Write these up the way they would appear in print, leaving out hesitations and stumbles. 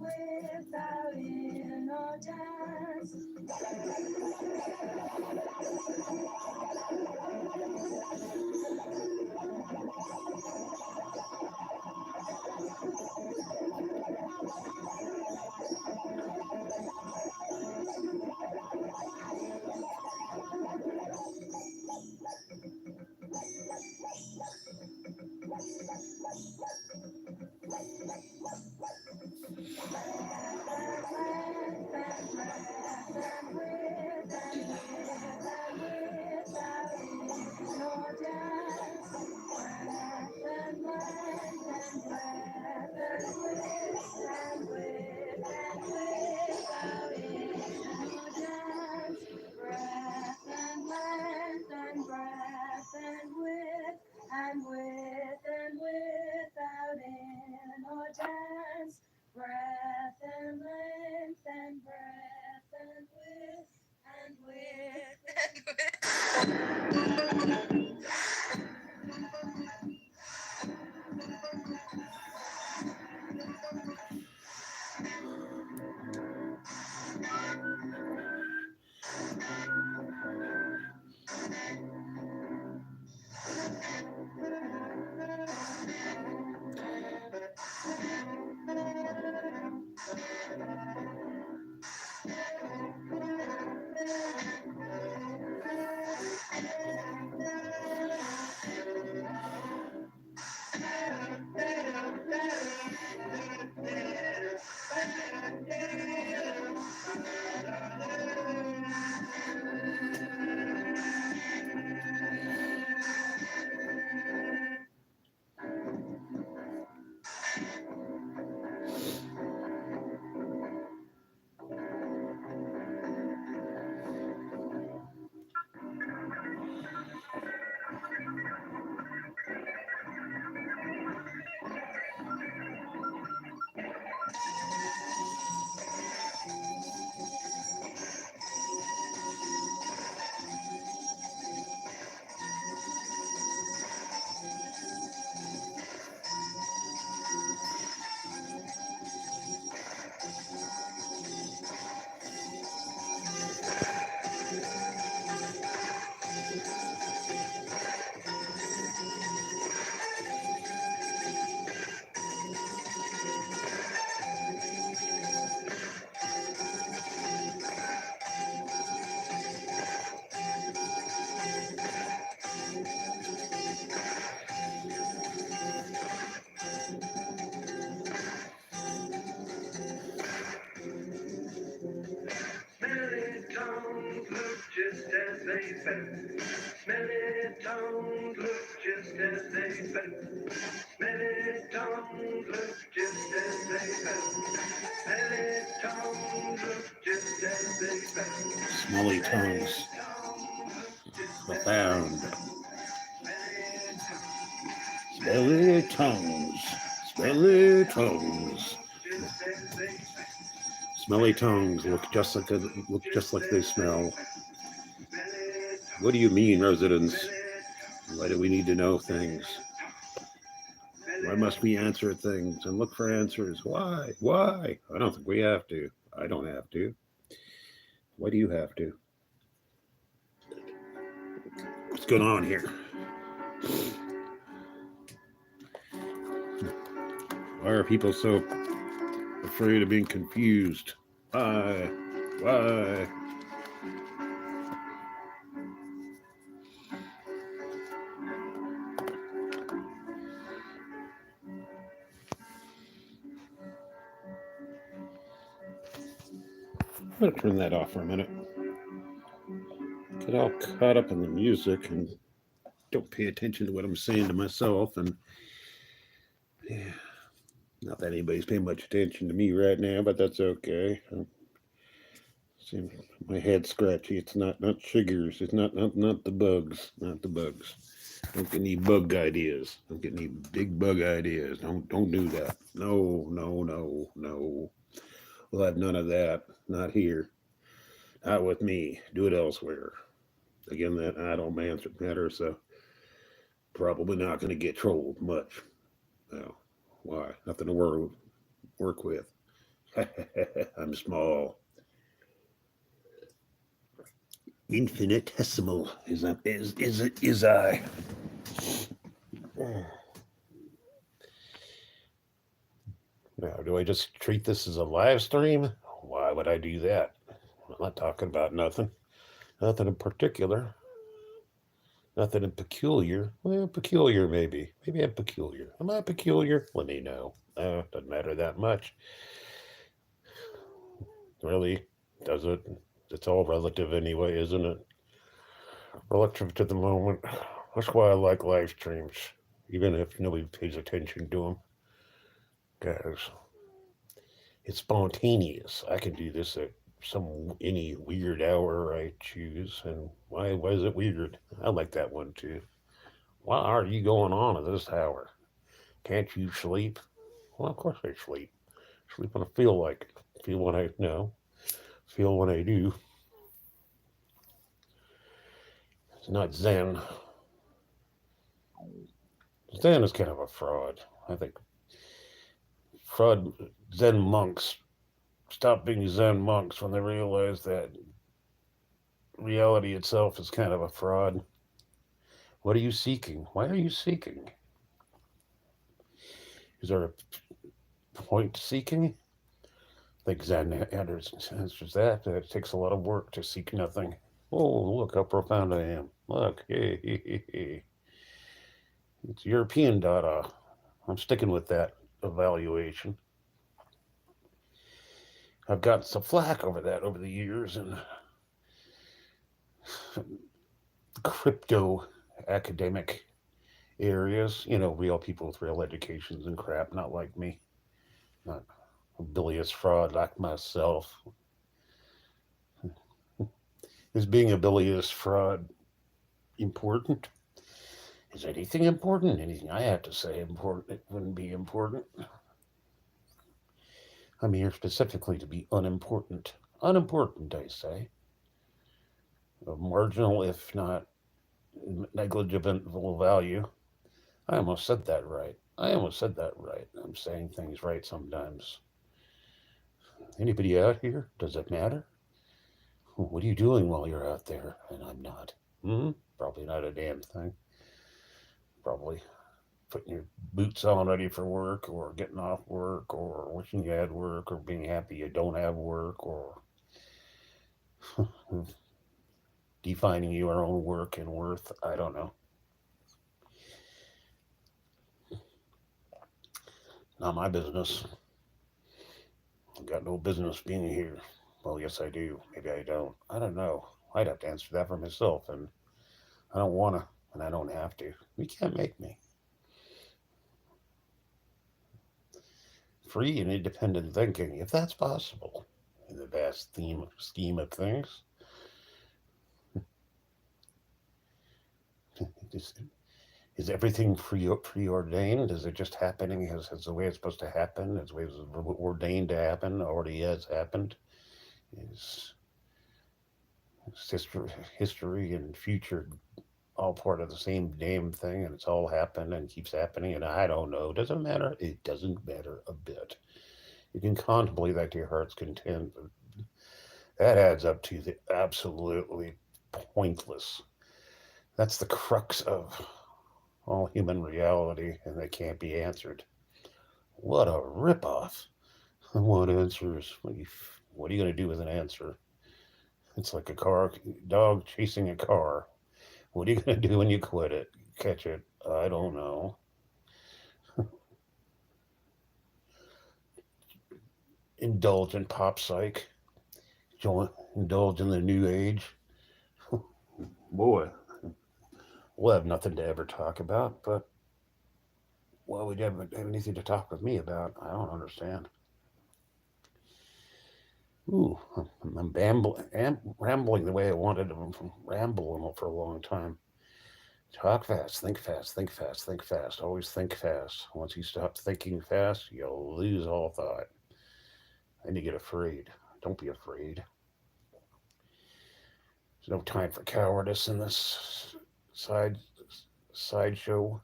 Without in or dance. And without in or dance, breath and length and breath and with and with. Smelly tongues look just as they felt. Smelly tongues look just as they felt. Smelly tongues look just as they felt. Smelly tongues look just as they felt. Smelly tongues. Profound. Smelly tongues. Smelly tongues. Smelly tongues look just like they smell. What do you mean, residents? Why do we need to know things? Why must we answer things and look for answers? Why? Why? I don't think we have to. I don't have to. Why do you have to? What's going on here? Why are people so afraid of being confused? Why? Why? I'm going to turn that off for a minute. Get all caught up in the music and don't pay attention to what I'm saying to myself. And yeah, not that anybody's paying much attention to me right now, but that's okay. See, my head's scratchy. It's not sugars. It's not the bugs. Not the bugs. Don't get any bug ideas. Don't get any big bug ideas. Don't do that. No, no, no, no. We'll have none of that. Not here. Not with me. Do it elsewhere. Again, that I don't matter, so probably not going to get trolled much. No. Why? Nothing to work with. I'm small. Infinitesimal is I. Now, do I just treat this as a live stream? Why would I do that? I'm not talking about nothing. Nothing in particular. Nothing in peculiar. Well, peculiar maybe. Maybe I'm peculiar. Am I peculiar? Let me know. Doesn't matter that much. Really? Does it? It's all relative anyway, isn't it? Relative to the moment. That's why I like live streams, even if nobody pays attention to them. Because it's spontaneous. I can do this at any weird hour I choose. And why is it weird? I like that one too. Why are you going on at this hour? Can't you sleep? Well, of course I sleep. Sleep when I feel like it. Feel when I know. Feel when I do. It's not Zen. Zen is kind of a fraud. I think fraud Zen monks stop being Zen monks when they realize that reality itself is kind of a fraud. What are you seeking? Why are you seeking? Is there a point to seeking? I think Zen answers that. That it takes a lot of work to seek nothing. Oh, look how profound I am. Look, hey. It's European data. I'm sticking with that evaluation. I've gotten some flack over that over the years, and crypto academic areas, real people with real educations and crap, not like me, not a bilious fraud like myself. Is being a bilious fraud important? Is anything important? Anything I have to say important? It wouldn't be important. I'm here specifically to be unimportant. Unimportant, I say. Of marginal, if not negligible value. I almost said that right. I'm saying things right sometimes. Anybody out here? Does it matter? What are you doing while you're out there? And I'm not. Probably not a damn thing. Probably putting your boots on ready for work, or getting off work, or wishing you had work, or being happy you don't have work, or defining your own work and worth. I don't know. Not my business. I've got no business being here. Well, yes, I do. Maybe I don't. I don't know. I'd have to answer that for myself, and I don't want to, and I don't have to. You can't make me. Free and independent thinking, if that's possible, in the vast scheme of things. Is everything preordained? Is it just happening as the way it's supposed to happen? As the way it's ordained to happen, already has happened? Is history and future all part of the same damn thing, and it's all happened and keeps happening, and I don't know. Doesn't matter. It doesn't matter a bit. You can contemplate that to your heart's content, but that adds up to the absolutely pointless. That's the crux of all human reality, and they can't be answered. What a ripoff! I want answers. What are you going to do with an answer? It's like a dog chasing a car. What are you going to do when you quit it? Catch it? I don't know. Indulge in pop psych. Indulge in the new age. Boy, we'll have nothing to ever talk about, but why would you have anything to talk with me about? I don't understand. Ooh, I'm rambling the way I wanted to ramble for a long time. Talk fast, think fast, think fast, think fast. Always think fast. Once you stop thinking fast, you'll lose all thought. And you get afraid. Don't be afraid. There's no time for cowardice in this side sideshow.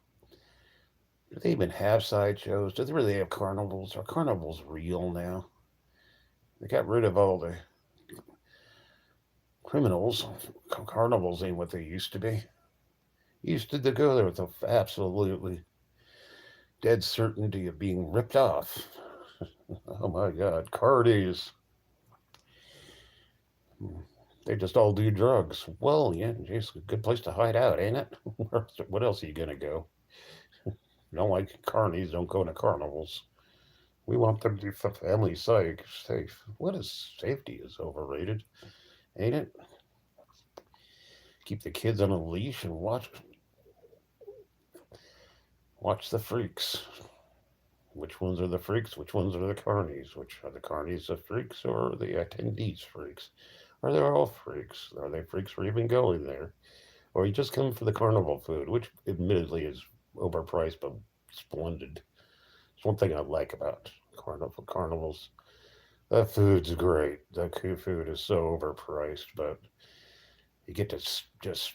Do they even have sideshows? Do they really have carnivals? Are carnivals real now? They got rid of all the criminals. Carnivals ain't what they used to be. Used to go there with the absolutely dead certainty of being ripped off. Oh my God, cardies. They just all do drugs. Well, yeah, it's a good place to hide out, ain't it? What else are you gonna go? Don't like carnies, don't go to carnivals. We want them to be for family sake safe. What is safety is overrated, ain't it? Keep the kids on a leash and watch the freaks. Which ones are the freaks? Which ones are the carnies? Which are the carnies the freaks or are the attendees freaks? Are they all freaks? Are they freaks for even going there? Or are you just coming for the carnival food, which admittedly is overpriced but splendid. It's one thing I like about carnivals. That food's great. That food is so overpriced, but you get to just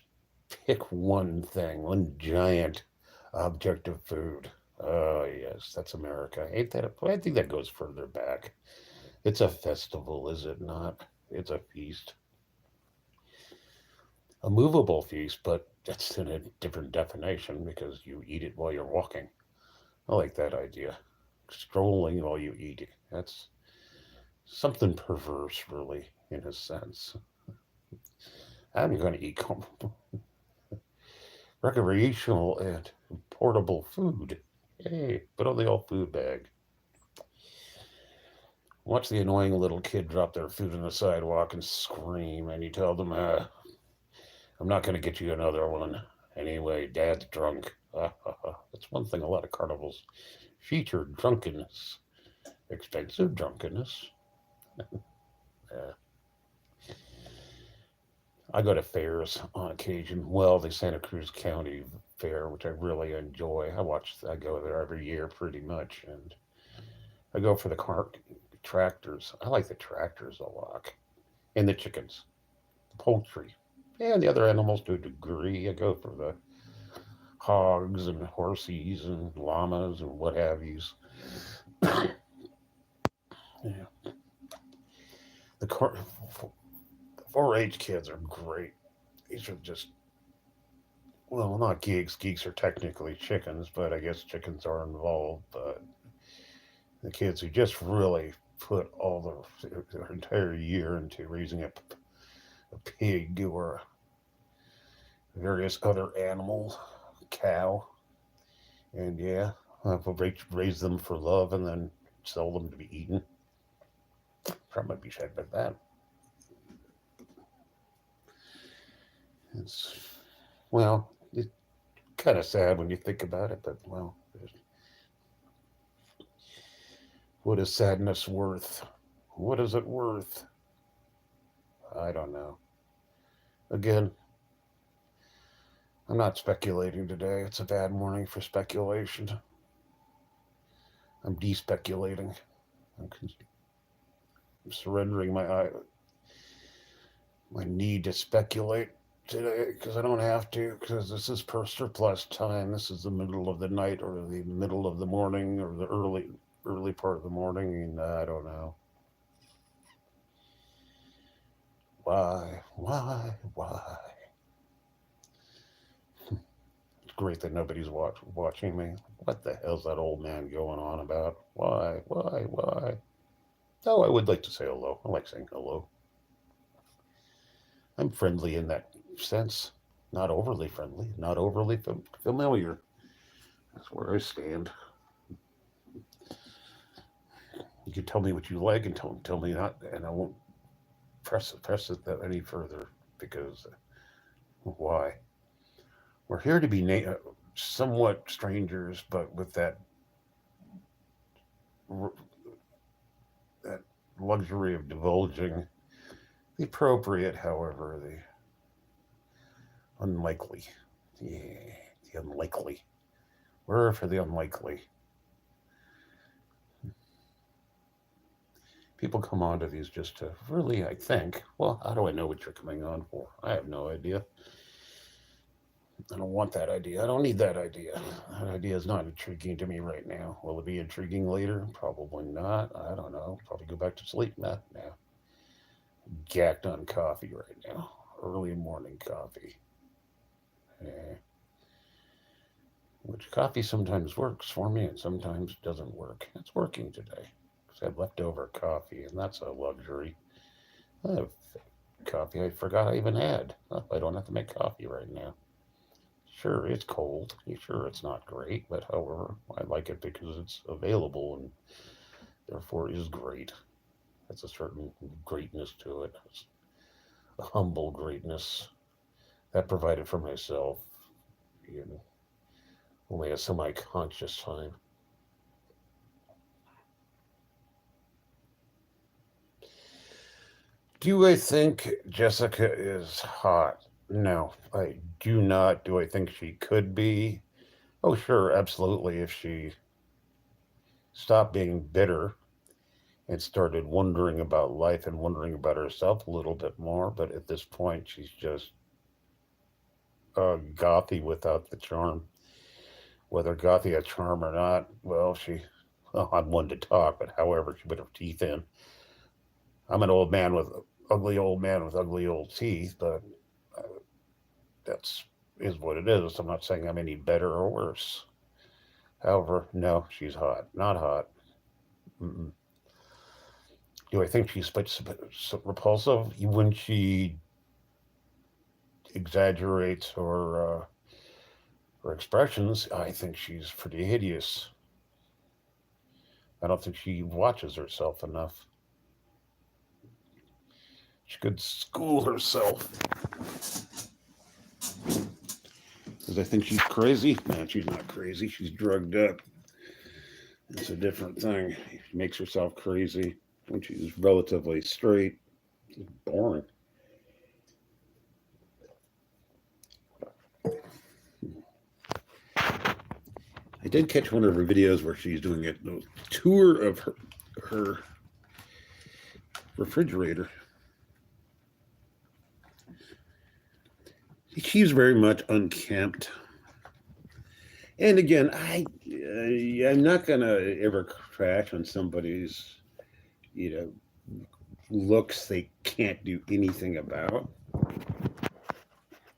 pick one thing, one giant object of food. Oh, yes, that's America. Ain't that? I think that goes further back. It's a festival, is it not? It's a feast. A movable feast, but that's in a different definition because you eat it while you're walking. I like that idea. Strolling while you eat it. That's something perverse, really, in a sense. I'm going to eat recreational and portable food. Hey, put on the old food bag. Watch the annoying little kid drop their food on the sidewalk and scream, and you tell them, I'm not going to get you another one. Anyway, Dad's drunk. That's one thing a lot of carnivals feature drunkenness. Expensive drunkenness. Uh, I go to fairs on occasion. Well, the Santa Cruz County Fair, which I really enjoy. I go there every year pretty much, and I go for the tractors. I like the tractors a lot, and the chickens, the poultry, and the other animals to a degree. I go for the hogs and horses and llamas and what have yous. Yeah. The 4-H kids are great. These are just, well, not geeks. Geeks are technically chickens, but I guess chickens are involved. But the kids who just really put all their entire year into raising a pig or various other animal, cow, and yeah, raise them for love and then sell them to be eaten. Probably be said about that. It's, well, it's kind of sad when you think about it, but well, what is sadness worth? What is it worth? I don't know. Again, I'm not speculating today. It's a bad morning for speculation. I'm despeculating. I'm surrendering my need to speculate today because I don't have to because this is per surplus time. This is the middle of the night or the middle of the morning or the early part of the morning, and I don't know why. It's great that nobody's watching me. What the hell's that old man going on about? Why? Oh, I would like to say hello. I like saying hello. I'm friendly in that sense. Not overly friendly, not overly familiar. That's where I stand. You can tell me what you like and tell me not, and I won't press it that any further because why? We're here to be somewhat strangers, but with that luxury of divulging the appropriate, however, the unlikely. Yeah, the unlikely. We're for the unlikely. People come onto these just to really, I think, well, how do I know what you're coming on for? I have no idea. I don't want that idea. I don't need that idea. That idea is not intriguing to me right now. Will it be intriguing later? Probably not. I don't know. Probably go back to sleep. Nah, nah. Gacked on coffee right now. Early morning coffee. Eh. Which coffee sometimes works for me and sometimes doesn't work. It's working today because I had leftover coffee, and that's a luxury. I have coffee I forgot I even had. Oh, I don't have to make coffee right now. Sure, it's cold. Sure, it's not great, but however, I like it because it's available and therefore is great. That's a certain greatness to it. It's a humble greatness that provided for myself, you know, only a semi-conscious time. Do I think Jessica is hot? No, I do not. Do I think she could be? Oh, sure, absolutely. If she stopped being bitter and started wondering about life and wondering about herself a little bit more. But at this point, she's just gothy without the charm. Whether gothy a charm or not, well, well, I'm one to talk, but however, she put her teeth in. I'm an ugly old man with ugly old teeth, but uh, that's is what it is. I'm not saying I'm any better or worse. However, no, she's hot. Not hot. Mm-mm. Do I think she's repulsive when she exaggerates her expressions? I think she's pretty hideous. I don't think she watches herself enough. She could school herself. Because I think she's crazy. Man, she's not crazy. She's drugged up. It's a different thing. She makes herself crazy when she's relatively straight. It's boring. I did catch one of her videos where she's doing a tour of her refrigerator. She's very much unkempt. And again, I'm not gonna ever crash on somebody's, you know, looks they can't do anything about.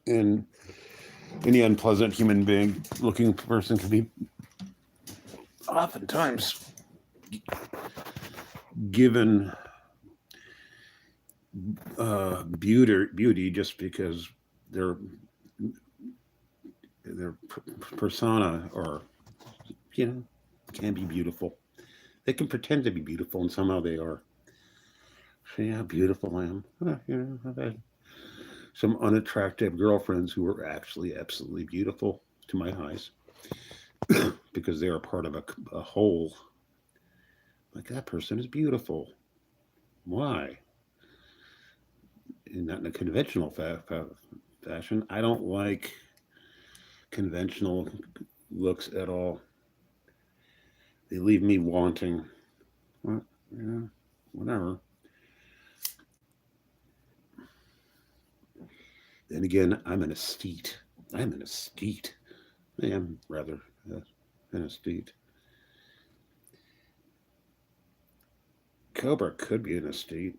And any unpleasant human being looking person can be oftentimes given beauty just because their their persona or can be beautiful. They can pretend to be beautiful and somehow they are. See how beautiful I am. I've had some unattractive girlfriends who were actually absolutely beautiful to my eyes because they are part of a whole. Like, that person is beautiful. Why? Not in a conventional fashion. I don't like conventional looks at all. They leave me wanting. Well, yeah, whatever. Then again, I'm an aesthete. I'm an aesthete. I am rather an aesthete. Cobra could be an aesthete.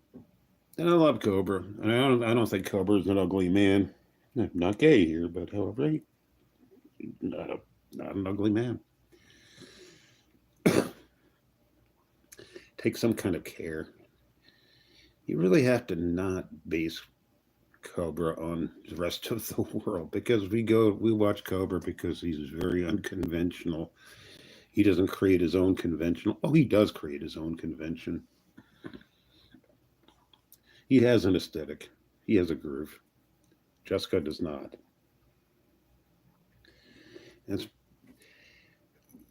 And I love Cobra. And I don't think Cobra is an ugly man. I'm not gay here, but however, not an ugly man. Take some kind of care. You really have to not base Cobra on the rest of the world because we watch Cobra because he's very unconventional. He doesn't create his own conventional. Oh, he does create his own convention. He has an aesthetic. He has a groove. Jessica does not. And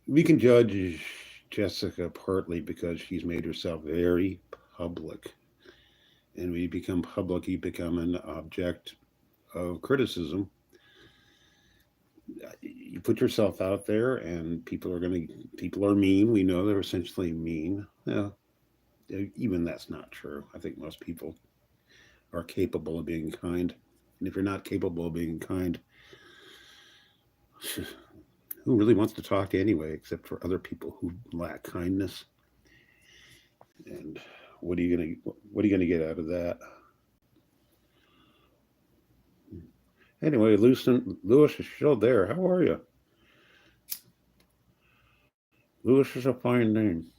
we can judge Jessica partly because she's made herself very public. And when you become public, you become an object of criticism. you put yourself out there, and people are mean. We know they're essentially mean. Yeah, even that's not true. I think most people are capable of being kind. And if you're not capable of being kind, who really wants to talk anyway, except for other people who lack kindness? And what are you gonna get out of that? Anyway, Lewis is still there. How are you? Lewis is a fine name.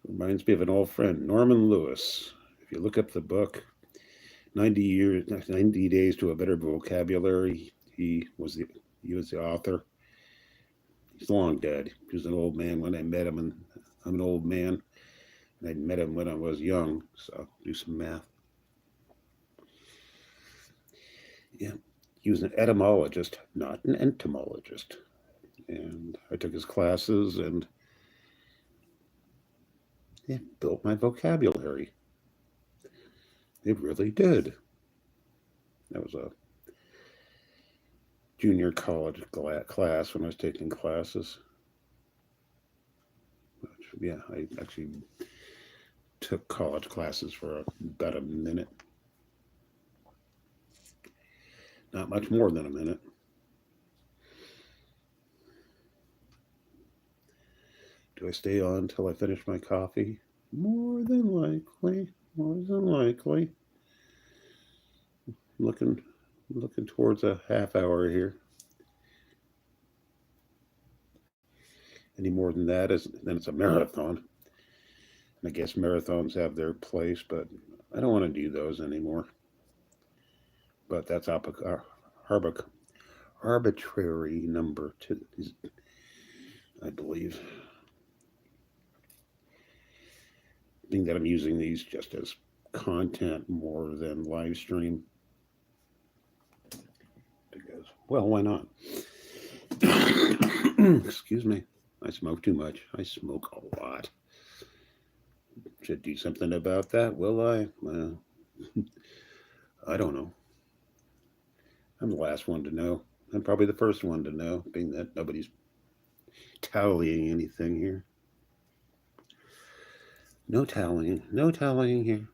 Reminds me of an old friend, Norman Lewis. If you look up the book, 90 Days to a Better Vocabulary, he was the author. He's long dead. He was an old man when I met him, and I'm an old man, and I met him when I was young. So do some math. Yeah, he was an etymologist, not an entomologist. And I took his classes, and it built my vocabulary. It really did. That was a junior college class when I was taking classes. Yeah, I actually took college classes for about a minute. Not much more than a minute. Do I stay on until I finish my coffee? More than likely. More than likely. Looking looking towards a half hour here. Any more than that is then it's a marathon. And I guess marathons have their place, but I don't want to do those anymore. But that's arbitrary number two, I believe. Being that I'm using these just as content more than live stream. Because, well, why not? Excuse me. I smoke too much. I smoke a lot. Should do something about that, will I? Well, I don't know. I'm the last one to know. I'm probably the first one to know, being that nobody's tallying anything here. No tallying. No tallying here.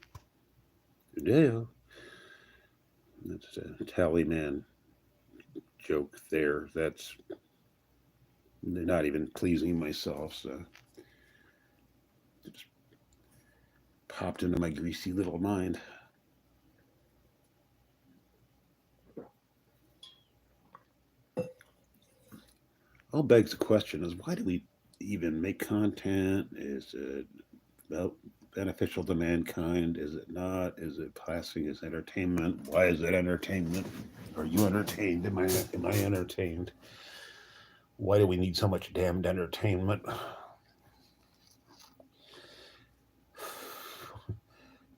No. That's a tally man joke there. That's not even pleasing myself, so it just popped into my greasy little mind. All begs the question is why do we even make content? Is it about beneficial to mankind? Is it not? Is it passing as entertainment? Why is it entertainment? Are you entertained? Am I entertained? Why do we need so much damned entertainment?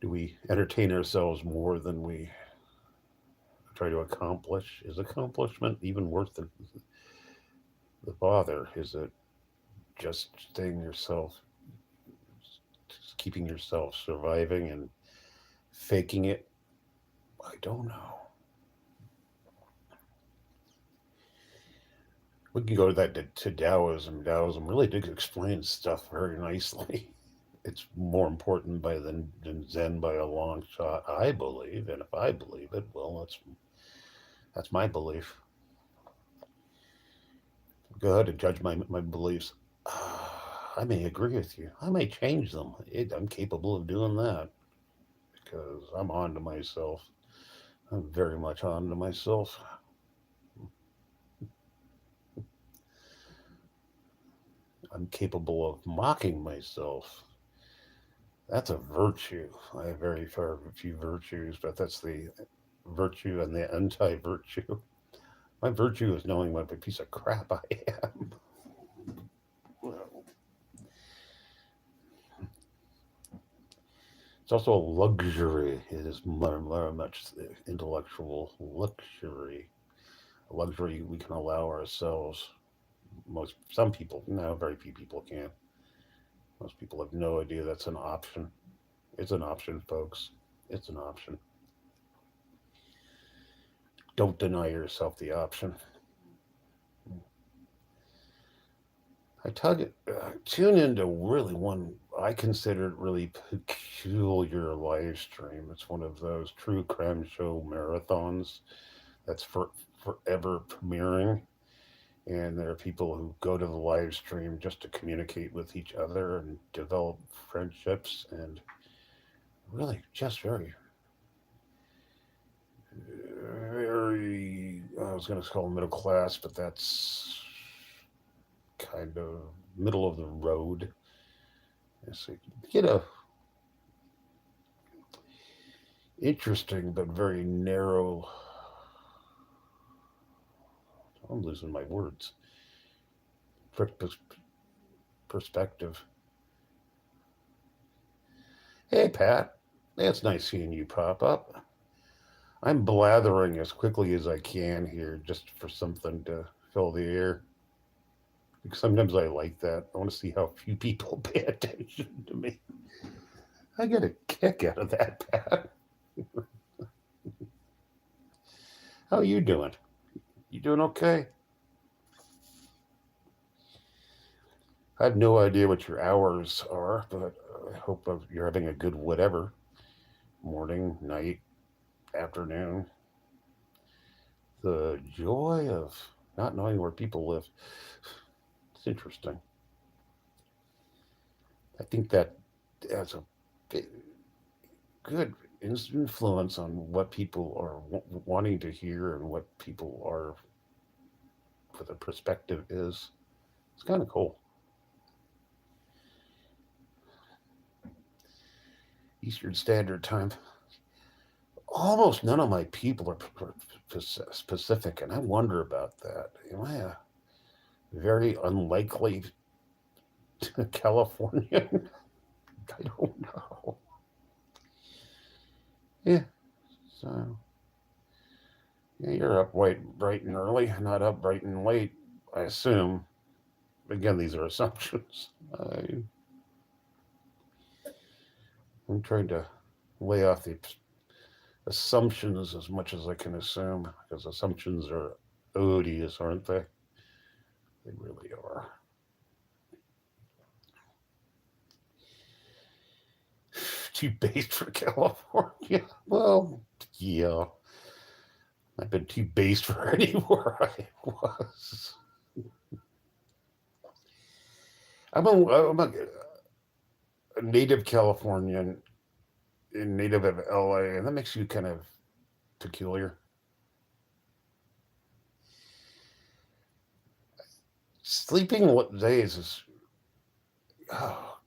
Do we entertain ourselves more than we try to accomplish? Is accomplishment even worth the bother? Is it just staying yourself, just keeping yourself surviving and faking it? I don't know. We can go to that to Taoism. Taoism really did explain stuff very nicely. It's more important than Zen by a long shot, I believe. And if I believe it, well, that's my belief. Go ahead and judge my beliefs. I may agree with you. I may change them. I'm capable of doing that because I'm on to myself. I'm very much on to myself. I'm capable of mocking myself. That's a virtue. I have very few virtues, but that's the virtue and the anti virtue. My virtue is knowing what a piece of crap I am. Well, it's also a luxury. It is very much intellectual luxury. A luxury we can allow ourselves. Some people, no, very few people can. Most people have no idea that's an option. It's an option, folks. It's an option. don't deny yourself the option. Tune into really one I consider it really peculiar live stream. It's one of those true crime show marathons that's forever premiering. And there are people who go to the live stream just to communicate with each other and develop friendships and really just very, I was going to call them middle class, but that's kind of middle of the road. So get a interesting but very narrow. I'm losing my words. Perspective. Hey, Pat. It's nice seeing you pop up. I'm blathering as quickly as I can here just for something to fill the air. Sometimes I like that. I want to see how few people pay attention to me. I get a kick out of that, Pat. How are you doing? You doing okay? I have no idea what your hours are, but I hope you're having a good whatever. Morning, night, afternoon. The joy of not knowing where people live. It's interesting. I think that has a good influence on what people are wanting to hear and what people are, what the perspective is. It's kind of cool. Eastern Standard Time. Almost none of my people are specific, and I wonder about that. Am I a very unlikely Californian? I don't know. Yeah, so yeah, you're up bright and early, not up bright and late, I assume. Again, these are assumptions. I'm trying to lay off the assumptions as much as I can assume, because assumptions are odious, aren't they? They really are. Too based for California. Well, yeah. I've been too based for anywhere I was. I'm a native Californian, native of LA, and that makes you kind of peculiar. Sleeping days is oh,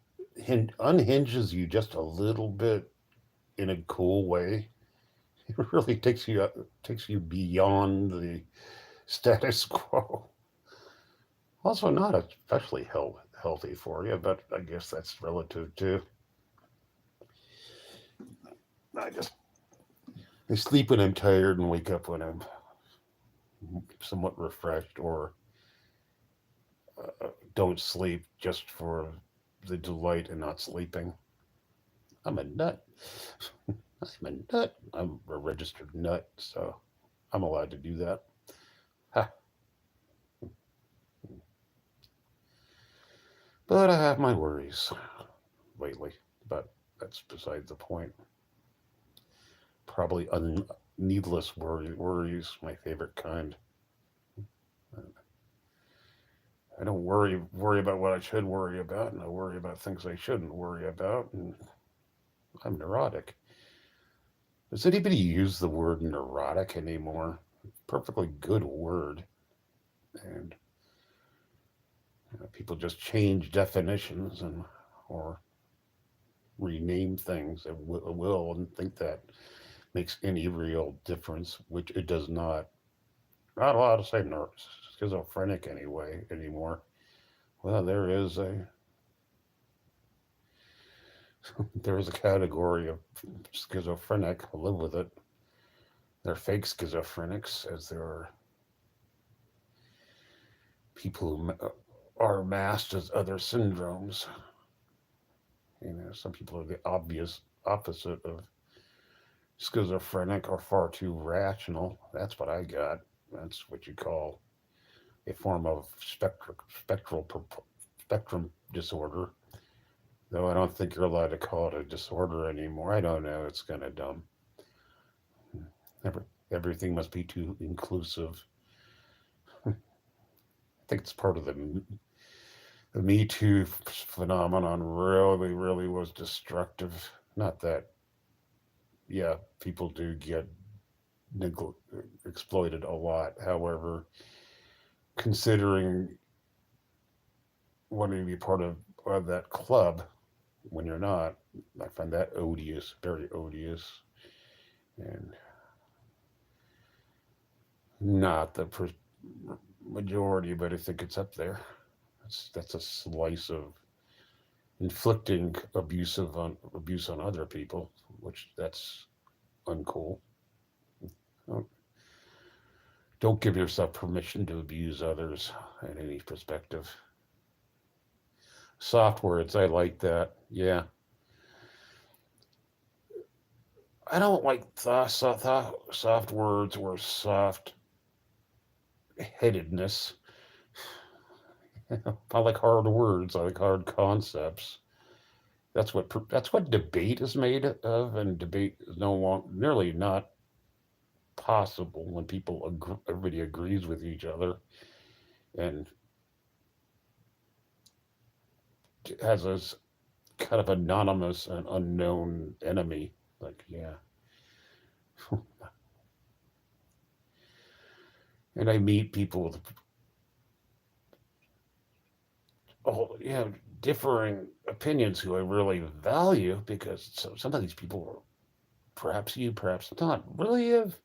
unhinges you just a little bit in a cool way. It really takes you beyond the status quo. Also, not especially healthy for you, but I guess that's relative too. I just I sleep when I'm tired and wake up when I'm somewhat refreshed, or don't sleep just for the delight in not sleeping. I'm a nut. I'm a nut. I'm a registered nut, so I'm allowed to do that. Ha. But I have my worries lately, but that's beside the point. Probably needless worries, my favorite kind. I don't worry about what I should worry about, and I worry about things I shouldn't worry about, and I'm neurotic. Does anybody use the word neurotic anymore? Perfectly good word, and people just change definitions or rename things at will and think that makes any real difference, which it does not. Not allowed to say schizophrenic anyway anymore. Well, there is a category of schizophrenic. I'll live with it. They're fake schizophrenics, as there are people who are masked as other syndromes. Some people are the obvious opposite of schizophrenic or far too rational. That's what I got. That's what you call a form of spectrum disorder. Though I don't think you're allowed to call it a disorder anymore. I don't know. It's kind of dumb. Every, everything must be too inclusive. I think it's part of the Me Too phenomenon. Really, really was destructive. Not that, yeah, people do get exploited a lot. However, considering wanting to be part of that club when you're not, I find that odious, very odious, and not the majority, but I think it's up there. That's a slice of inflicting abuse on other people, which that's uncool. Don't, don't give yourself permission to abuse others in any perspective. Soft words, I like that. Yeah, I don't like soft words or soft headedness. I like hard words. I like hard concepts. That's what debate is made of, and debate is no long nearly not possible when everybody agrees with each other and has this kind of anonymous and unknown enemy. Like, yeah, and I meet people with differing opinions who I really value because some of these people are perhaps you, perhaps not, really have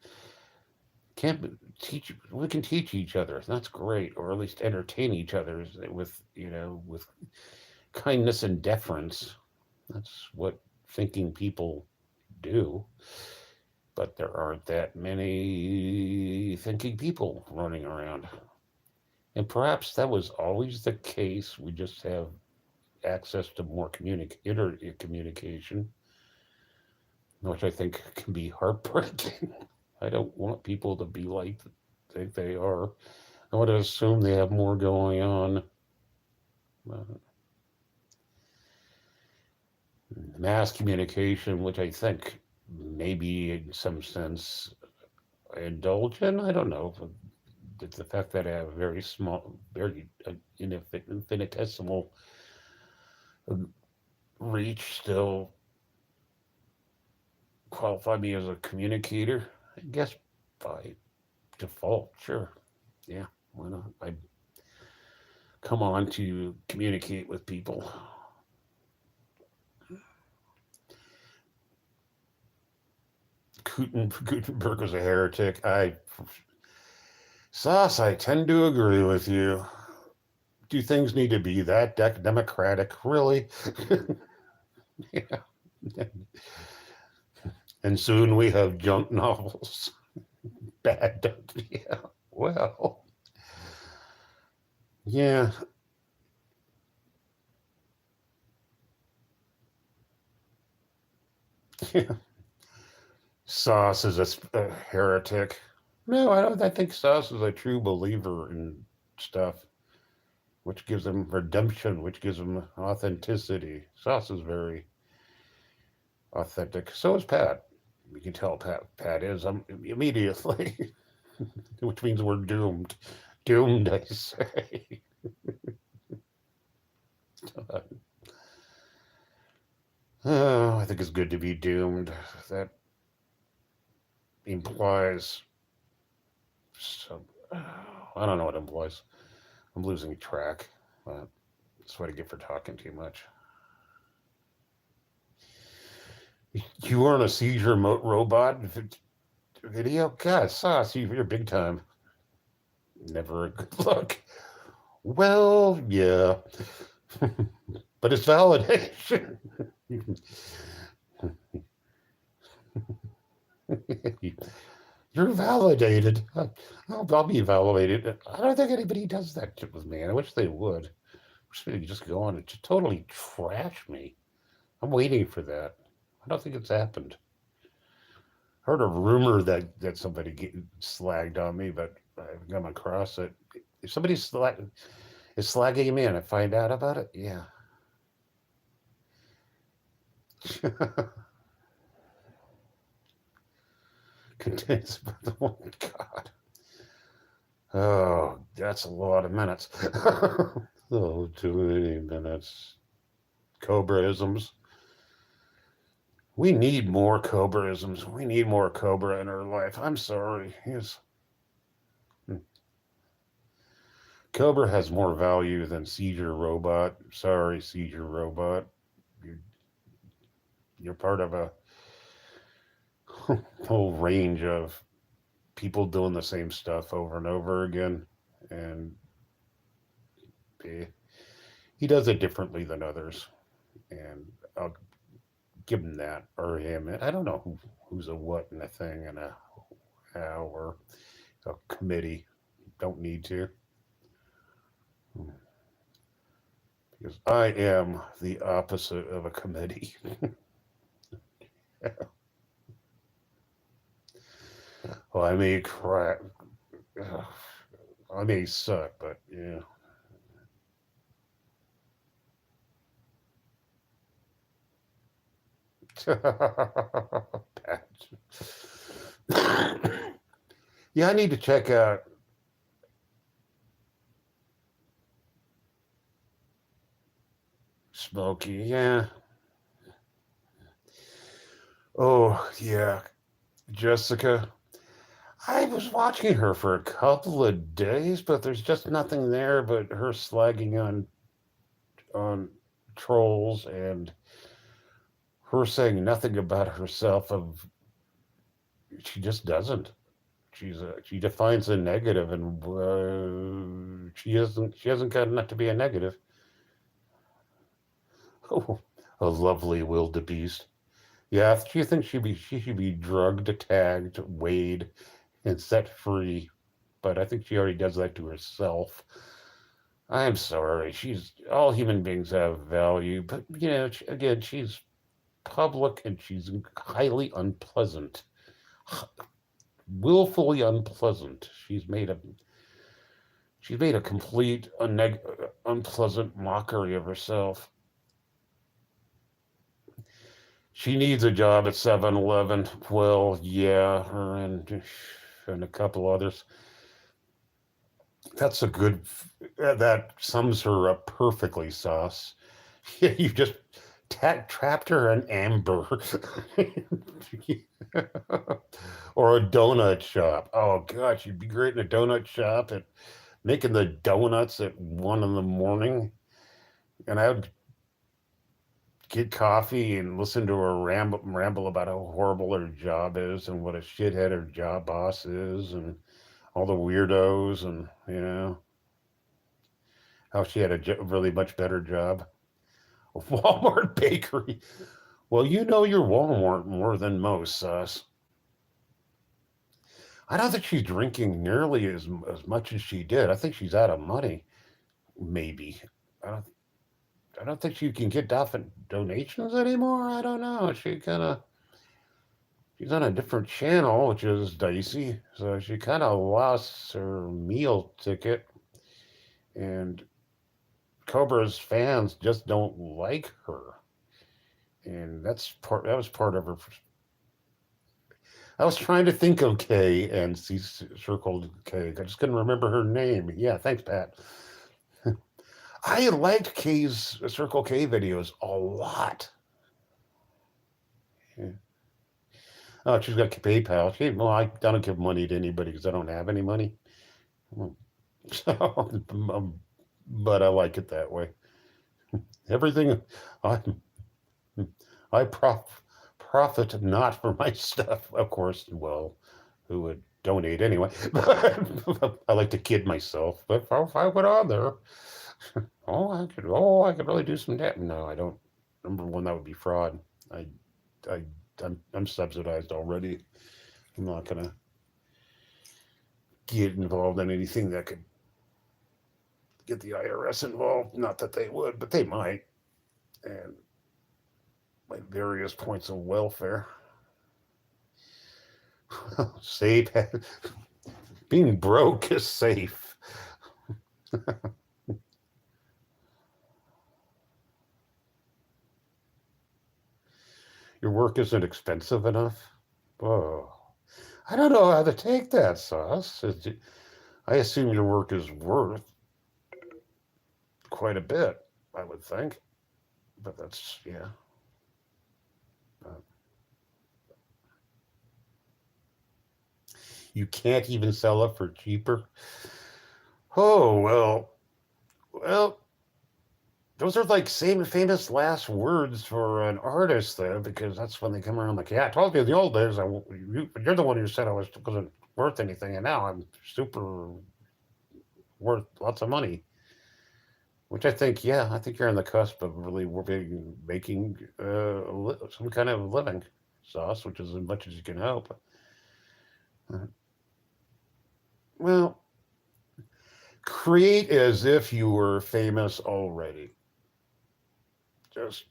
can't teach. We can teach each other. That's great, or at least entertain each other with kindness and deference. That's what thinking people do. But there aren't that many thinking people running around. And perhaps that was always the case. We just have access to more communication, which I think can be heartbreaking. I don't want people to be like they are. I want to assume they have more going on. Uh, Mass communication, which I think maybe in some sense I indulge in. I don't know. It's the fact that I have a very small, very infinitesimal uh, reach still qualify me as a communicator. I guess by default, sure. Yeah, why not? I come on to communicate with people. Gutenberg was a heretic. Sauce, I tend to agree with you. Do things need to be that democratic? Really? Yeah. And soon we have junk novels. Bad. Yeah. Well, yeah. Yeah. Sauce is a heretic. No, I don't. I think Sauce is a true believer in stuff, which gives him redemption, which gives him authenticity. Sauce is very authentic. So is Pat. You can tell Pat is immediately, which means we're doomed. Doomed, I say. Oh, I think it's good to be doomed. That implies some. I don't know what it implies. I'm losing track. That's what I get for talking too much. You weren't a seizure robot video? God, Sauce, you're big time. Never a good look. Well, yeah. But it's validation. You're validated. I'll be validated. I don't think anybody does that shit with me. I wish they would. I wish they would just go on and just totally trash me. I'm waiting for that. I don't think it's happened. Heard a rumor that somebody slagged on me, but I haven't come across it. If somebody is slagging me and I find out about it, yeah. Contains oh God. Oh, that's a lot of minutes. Oh, too many minutes. Cobraisms. We need more Cobraisms. We need more Cobra in our life. I'm sorry. Cobra has more value than Seizure Robot. Sorry, Seizure Robot. You're, you're part of a whole range of people doing the same stuff over and over again. And eh, he does it differently than others. And I'll give him that or him. I don't know who's a what and a thing and a how or a committee. Don't need to. Because I am the opposite of a committee. Well, I may crack. I may suck, but yeah. Yeah, I need to check out Smokey. Yeah. Oh, yeah. Jessica. I was watching her for a couple of days, but there's just nothing there but her slagging on trolls and her saying nothing about herself of she just doesn't. She defines a negative and she hasn't got enough to be a negative. Oh, a lovely wildebeest. Yeah, she thinks she should be drugged, tagged, weighed, and set free. But I think she already does that to herself. I'm sorry. She's all human beings have value, but again, she's public and she's highly unpleasant, willfully unpleasant. She's made a complete unpleasant mockery of herself. She needs a job at 7-Eleven. Well, yeah, her and a couple others. That's a good. That sums her up perfectly, Sauce. You just trapped her in amber. Or a donut shop. Oh gosh, you'd be great in a donut shop at making the donuts at 1 in the morning, and I would get coffee and listen to her ramble about how horrible her job is and what a shithead her job boss is and all the weirdos and how she had a really much better job. Walmart bakery. Well, you know your Walmart more than most, Sus. I don't think she's drinking nearly as much as she did. I think she's out of money. Maybe. I don't. I don't think she can get donations anymore. I don't know. She's on a different channel, which is dicey. So she kind of lost her meal ticket, and Cobra's fans just don't like her, and that was part of her. I was trying to think of Kay and see circled Kay. I just couldn't remember her name. Yeah, thanks, Pat. I liked Kay's Circle K videos a lot. Yeah. Oh, she's got PayPal. Well, I don't give money to anybody because I don't have any money. So, but I like it that way. Everything I I profit not for my stuff, of course. Well, who would donate anyway? But I like to kid myself. But if I went on there, I could really do some debt. No, I don't. Number one, that would be fraud. I, I'm subsidized already. I'm not gonna get involved in anything that could get the IRS involved. Not that they would, but they might. And like various points of welfare. Safe. Being broke is safe. Your work isn't expensive enough? Oh, I don't know how to take that, Sauce. I assume your work is worth quite a bit, I would think. But that's, yeah. Uh, you can't even sell it for cheaper? Oh, well, those are like same famous last words for an artist, though, because that's when they come around like, yeah, I told you in the old days, you're the one who said I wasn't worth anything, and now I'm super worth lots of money. Which I think, yeah, I think you're on the cusp of really making some kind of living, Sauce, which is as much as you can hope. Uh, Well, create as if you were famous already. Just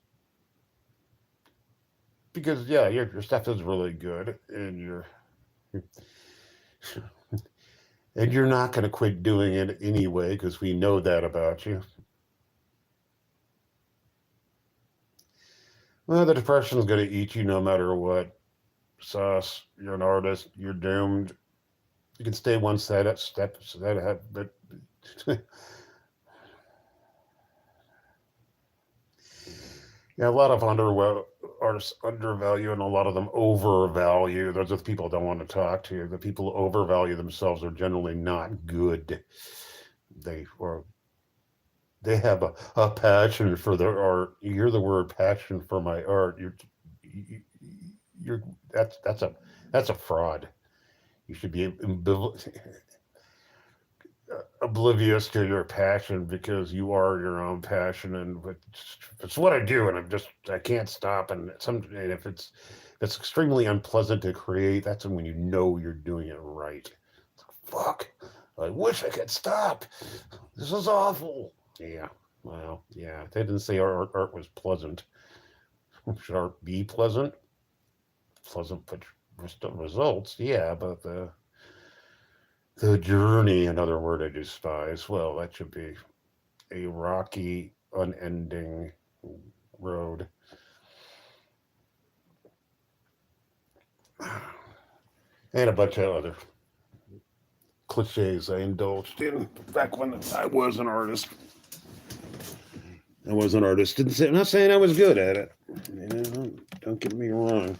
because, yeah, your stuff is really good, and you're not going to quit doing it anyway because we know that about you. Well, the depression's going to eat you no matter what, Sauce. You're an artist. You're doomed. You can stay one step ahead, but yeah, a lot of artists undervalue, and a lot of them overvalue. Those are the people I don't want to talk to. The people who overvalue themselves are generally not good. They or they have a passion for their art. You hear the word passion for my art. You- you're that's a fraud. You should be oblivious to your passion because you are your own passion, and it's what I do, and I can't stop. And if it's extremely unpleasant to create, that's when you know you're doing it right. Fuck, I wish I could stop. This is awful. Yeah, well, yeah, they didn't say art was pleasant. Should art be pleasant? Pleasant but results, yeah, but the journey, another word I despise. Well, that should be a rocky, unending road. And a bunch of other cliches I indulged in back when I was an artist. I was an artist. I'm not saying I was good at it. You know, don't get me wrong.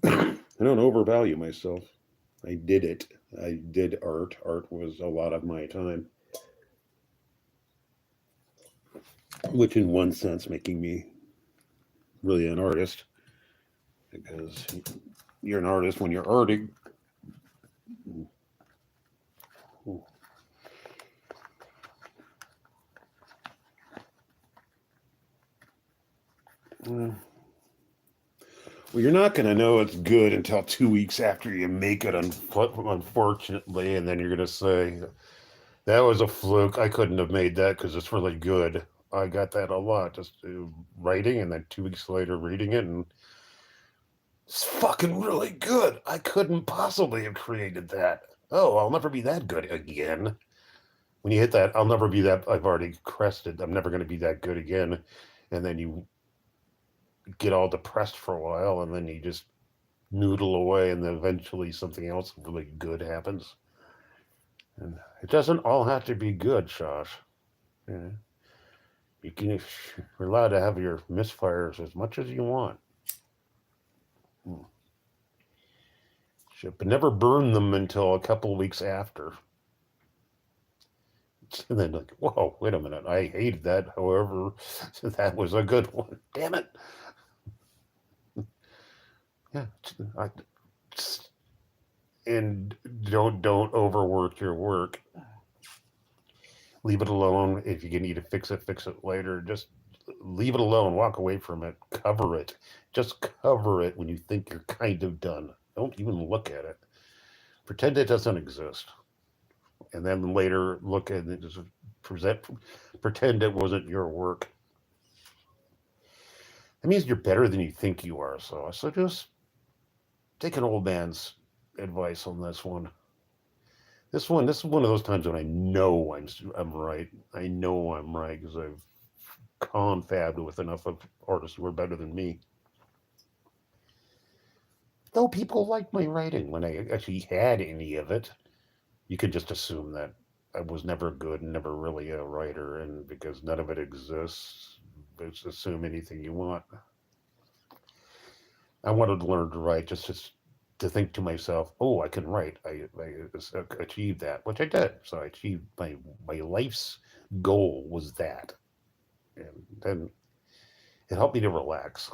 I don't overvalue myself. I did it. I did art. Art was a lot of my time, which in one sense making me really an artist because you're an artist when you're arting. Well, you're not going to know it's good until 2 weeks after you make it, unfortunately, and then you're going to say, that was a fluke. I couldn't have made that because it's really good. I got that a lot, just writing, and then 2 weeks later reading it, and it's fucking really good. I couldn't possibly have created that. Oh, I'll never be that good again. When you hit that, I'll never be that. I've already crested. I'm never going to be that good again. And then you get all depressed for a while, and then you just noodle away, and then eventually something else really good happens. And it doesn't all have to be good, Josh. Yeah. You're allowed to have your misfires as much as you want. But never burn them until a couple of weeks after. And then like, whoa, wait a minute, I hated that. However, that was a good one. Damn it. Yeah. And don't overwork your work. Leave it alone. If you need to fix it later. Just leave it alone. Walk away from it. Cover it. Just cover it when you think you're kind of done. Don't even look at it. Pretend it doesn't exist. And then later look at it, just pretend it wasn't your work. That means you're better than you think you are. So just take an old man's advice on this one. This is one of those times when I know I'm right. I know I'm right because I've confabbed with enough of artists who are better than me. Though people like my writing when I actually had any of it, you could just assume that I was never good and never really a writer, and because none of it exists, just assume anything you want. I wanted to learn to write just to think to myself, oh, I can write. I achieved that, which I did. So I achieved my life's goal was that, and then it helped me to relax.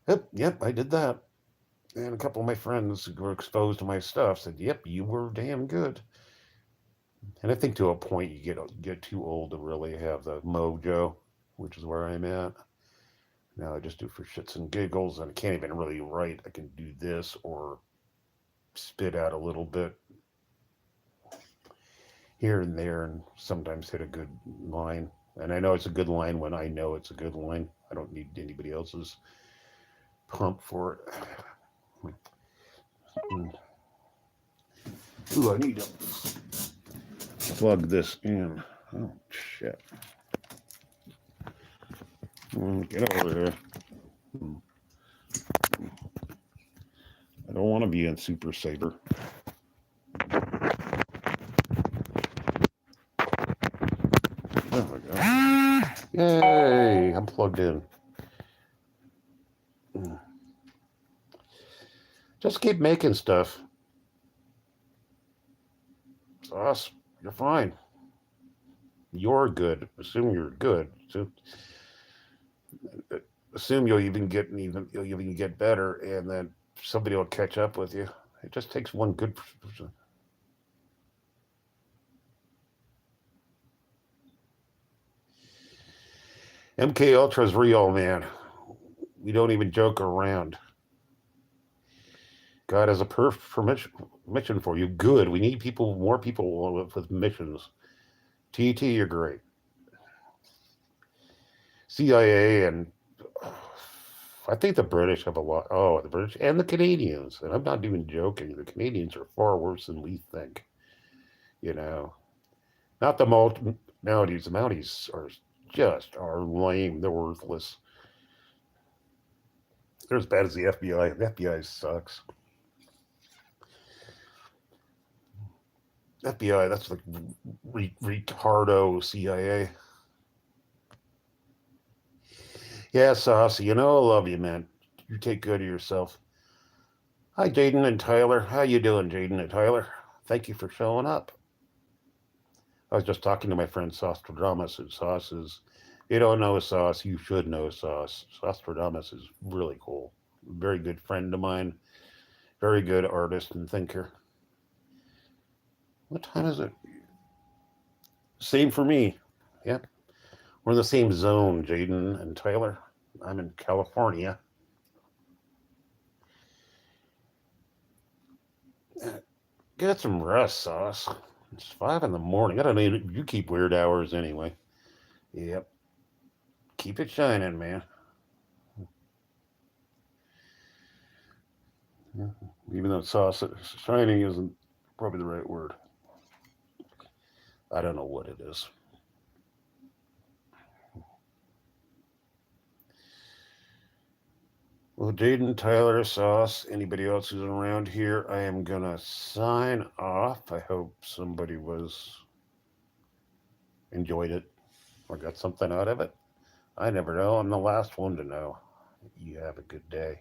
Yep, I did that. And a couple of my friends who were exposed to my stuff said, "Yep, you were damn good." And I think to a point you get too old to really have the mojo, which is where I'm at. Now I just do for shits and giggles, and I can't even really write. I can do this or spit out a little bit here and there, and sometimes hit a good line. And I know it's a good line when I know it's a good line. I don't need anybody else's pump for it. Ooh, I need to plug this in. Oh, shit. Get over here. I don't want to be in Super Saver. There we go. Yay! I'm plugged in. Just keep making stuff. Sauce, you're fine. You're good. Assume you're good. Assume you'll even get better, and then somebody will catch up with you. It just takes one good person. MK Ultra's real, man. We don't even joke around. God has a mission for you. Good. We need more people with missions. TT, you're great. CIA and I think the British have a lot. Oh, the British and the Canadians. And I'm not even joking. The Canadians are far worse than we think. You know, not the Mounties. The Mounties are lame. They're worthless. They're as bad as the FBI. The FBI sucks. FBI, that's like retardo CIA. Yeah, Saucy, I love you, man. You take good of yourself. Hi, Jaden and Tyler. How you doing, Jaden and Tyler? Thank you for showing up. I was just talking to my friend Saustradamus, and Sauce is, you don't know Sauce, you should know Sauce. Saustradamus is really cool. Very good friend of mine. Very good artist and thinker. What time is it? Same for me. Yep. We're in the same zone, Jaden and Tyler. I'm in California. Get some rest, Sauce. It's 5 in the morning. I don't know. You keep weird hours anyway. Yep. Keep it shining, man. Even though Sauce shining isn't probably the right word. I don't know what it is. Well, Jaden, Tyler, Sauce, anybody else who's around here, I am going to sign off. I hope somebody enjoyed it or got something out of it. I never know. I'm the last one to know. You have a good day.